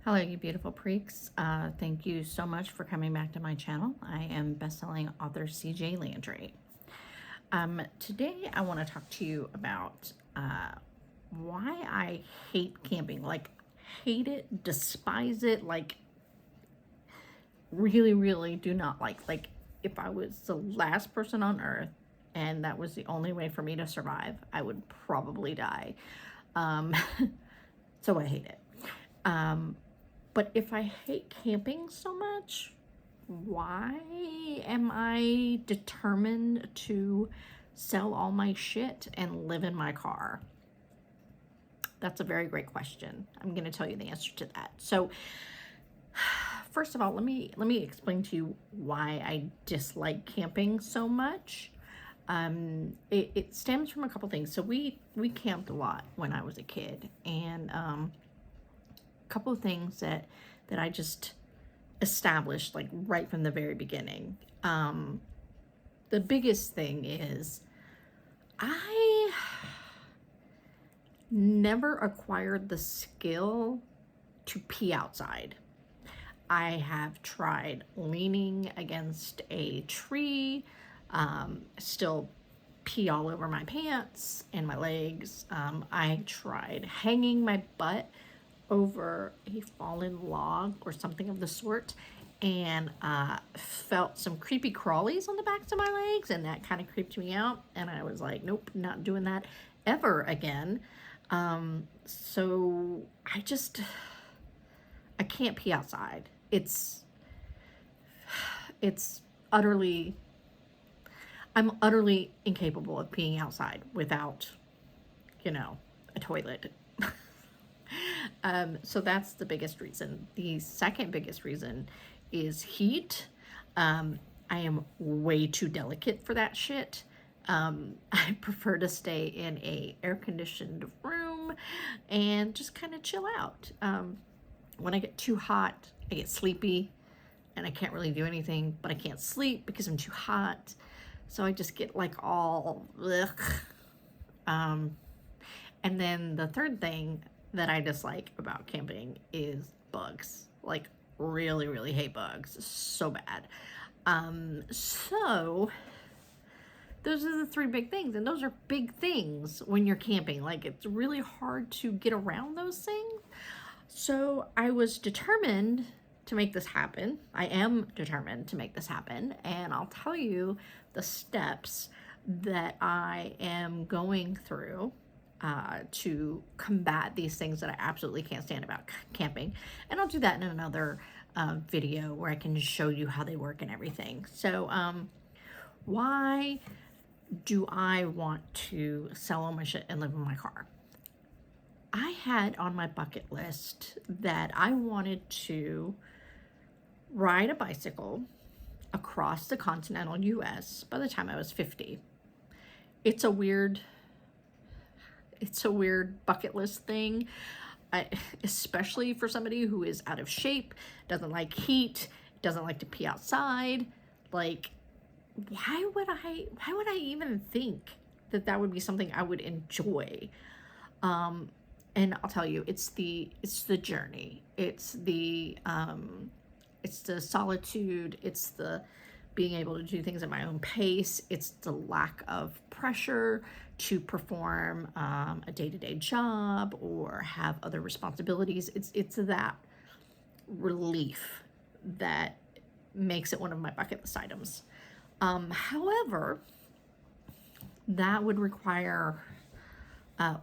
Hello, you beautiful freaks. Thank you so much for coming back to my channel. I am bestselling author CJ Landry. Today, I want to talk to you about why I hate camping. Like, hate it, despise it, like, really, really do not like. Like, if I was the last person on earth and that was the only way for me to survive, I would probably die. So I hate it. But if I hate camping so much, why am I determined to sell all my shit and live in my car? That's a very great question. I'm going to tell you the answer to that. So, first of all, let me explain to you why I dislike camping so much. It stems from a couple things. So we camped a lot when I was a kid, and couple of things that I just established like right from the very beginning. The biggest thing is I never acquired the skill to pee outside. I have tried leaning against a tree, still pee all over my pants and my legs. I tried hanging my butt over a fallen log or something of the sort, and felt some creepy crawlies on the backs of my legs, and that kind of creeped me out, and I was like, nope, not doing that ever again. So I can't pee outside. It's utterly, I'm utterly incapable of peeing outside without, a toilet. So that's the biggest reason. The second biggest reason is heat. I am way too delicate for that shit. I prefer to stay in a air-conditioned room and just kind of chill out. When I get too hot, I get sleepy and I can't really do anything, but I can't sleep because I'm too hot. So I just get like all ugh. And then the third thing that I dislike about camping is bugs. Like, really, really hate bugs. So bad. So those are the three big things, and those are big things when you're camping. Like, it's really hard to get around those things. So I was determined to make this happen. I am determined to make this happen, and I'll tell you the steps that I am going through to combat these things that I absolutely can't stand about camping. And I'll do that in another video where I can show you how they work and everything. So why do I want to sell all my shit and live in my car? I had on my bucket list that I wanted to ride a bicycle across the continental US by the time I was 50. It's a weird bucket list thing, especially for somebody who is out of shape, doesn't like heat, doesn't like to pee outside. Like, why would I even think that that would be something I would enjoy? And I'll tell you, it's the journey, it's the solitude, it's the being able to do things at my own pace, it's the lack of pressure to perform a day-to-day job or have other responsibilities. It's that relief that makes it one of my bucket list items. However, that would require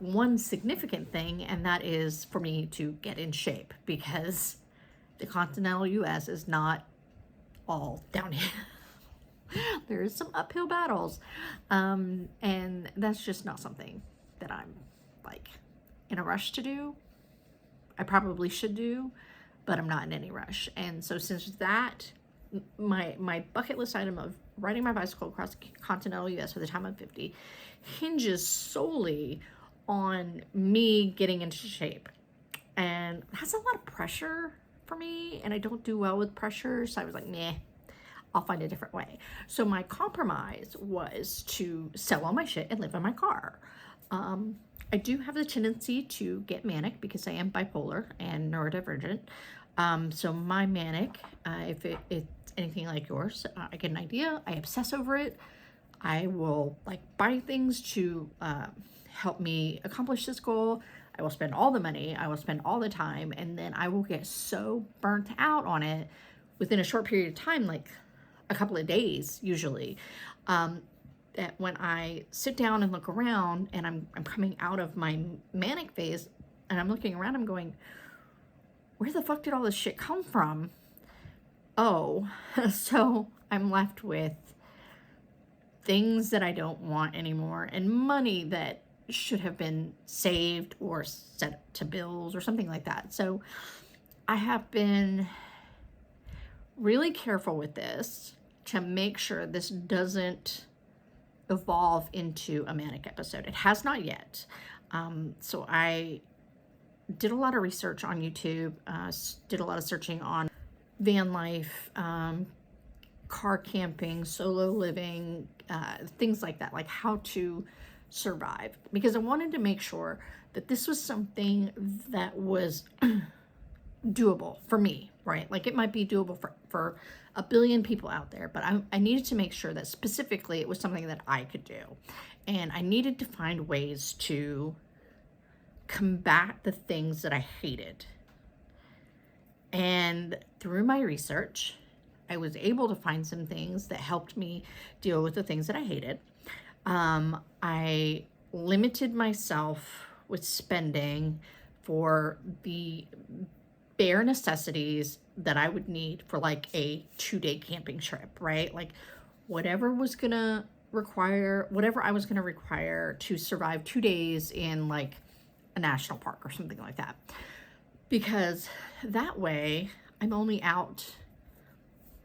one significant thing, and that is for me to get in shape, because the continental US is not all downhill. There's some uphill battles, and that's just not something that I'm like in a rush to do. I probably should do, but I'm not in any rush. And so since that, my bucket list item of riding my bicycle across the continental US by the time I'm 50 hinges solely on me getting into shape, and that's a lot of pressure for me, and I don't do well with pressure. So I was like, nah, I'll find a different way. So my compromise was to sell all my shit and live in my car. I do have the tendency to get manic because I am bipolar and neurodivergent. So my manic, if it's anything like yours, I get an idea, I obsess over it. I will like buy things to help me accomplish this goal. I will spend all the money, I will spend all the time, and then I will get so burnt out on it within a short period of time, like a couple of days usually, that when I sit down and look around and I'm coming out of my manic phase and I'm looking around, I'm going, where the fuck did all this shit come from? Oh, so I'm left with things that I don't want anymore and money that should have been saved or set to bills or something like that. So I have been really careful with this to make sure this doesn't evolve into a manic episode. It has not yet. So I did a lot of research on YouTube, did a lot of searching on van life, car camping, solo living, things like that, like how to survive, because I wanted to make sure that this was something that was doable for me, right? Like it might be doable for a billion people out there, but I needed to make sure that specifically it was something that I could do. And I needed to find ways to combat the things that I hated. And through my research, I was able to find some things that helped me deal with the things that I hated. I limited myself with spending for the bare necessities that I would need for like a 2-day camping trip, right? Like whatever I was gonna require to survive 2 days in like a national park or something like that. Because that way I'm only out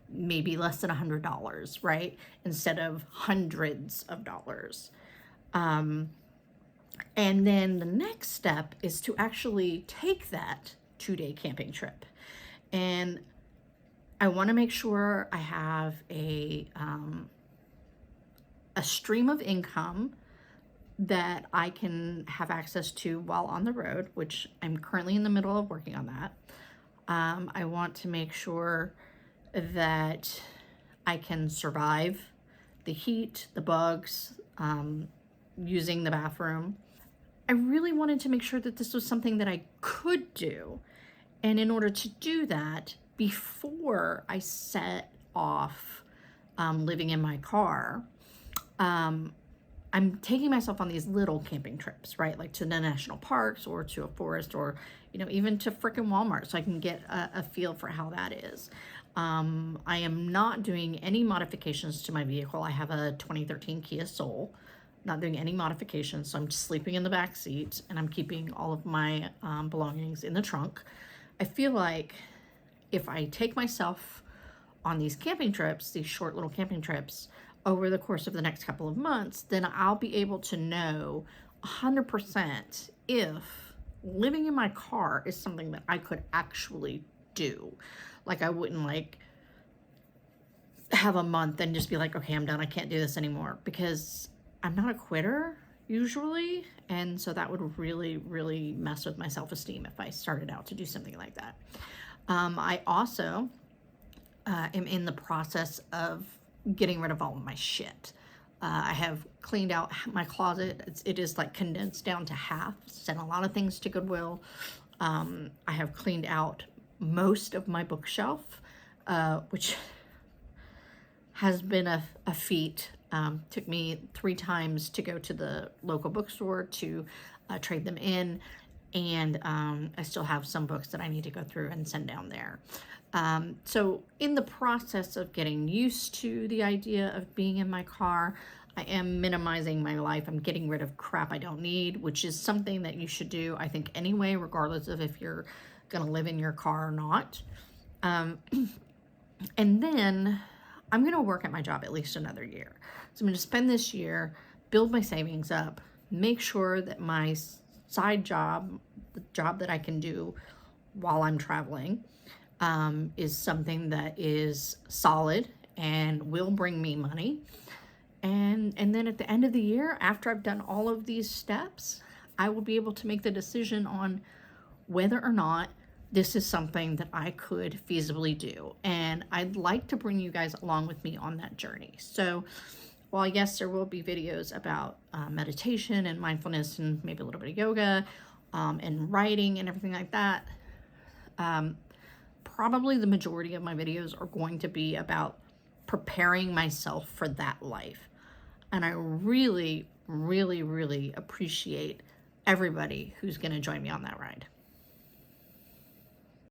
maybe less than $100, right? Instead of hundreds of dollars. And then the next step is to actually take that 2-day camping trip. And I want to make sure I have a stream of income that I can have access to while on the road, which I'm currently in the middle of working on that. I want to make sure that I can survive the heat, the bugs, using the bathroom. I really wanted to make sure that this was something that I could do. And in order to do that, before I set off living in my car, I'm taking myself on these little camping trips, right? Like to the national parks or to a forest or, even to frickin' Walmart, so I can get a feel for how that is. I am not doing any modifications to my vehicle. I have a 2013 Kia Soul, not doing any modifications. So I'm just sleeping in the back seat and I'm keeping all of my belongings in the trunk. I feel like if I take myself on these camping trips, these short little camping trips over the course of the next couple of months, then I'll be able to know 100% if living in my car is something that I could actually do. Like I wouldn't like have a month and just be like, okay, I'm done. I can't do this anymore, because I'm not a quitter usually. And so that would really, really mess with my self-esteem if I started out to do something like that. I also am in the process of getting rid of all of my shit. I have cleaned out my closet. It is like condensed down to half. Sent a lot of things to Goodwill. I have cleaned out most of my bookshelf, which has been a feat. Took me 3 times to go to the local bookstore to trade them in. And I still have some books that I need to go through and send down there. So in the process of getting used to the idea of being in my car, I am minimizing my life. I'm getting rid of crap I don't need, which is something that you should do, I think, anyway, regardless of if you're going to live in your car or not. And then I'm going to work at my job at least another year. So I'm going to spend this year, build my savings up, make sure that my side job, the job that I can do while I'm traveling, is something that is solid and will bring me money. And then at the end of the year, after I've done all of these steps, I will be able to make the decision on whether or not this is something that I could feasibly do. And I'd like to bring you guys along with me on that journey. So while yes, there will be videos about meditation and mindfulness and maybe a little bit of yoga and writing and everything like that, probably the majority of my videos are going to be about preparing myself for that life. And I really, really, really appreciate everybody who's going to join me on that ride.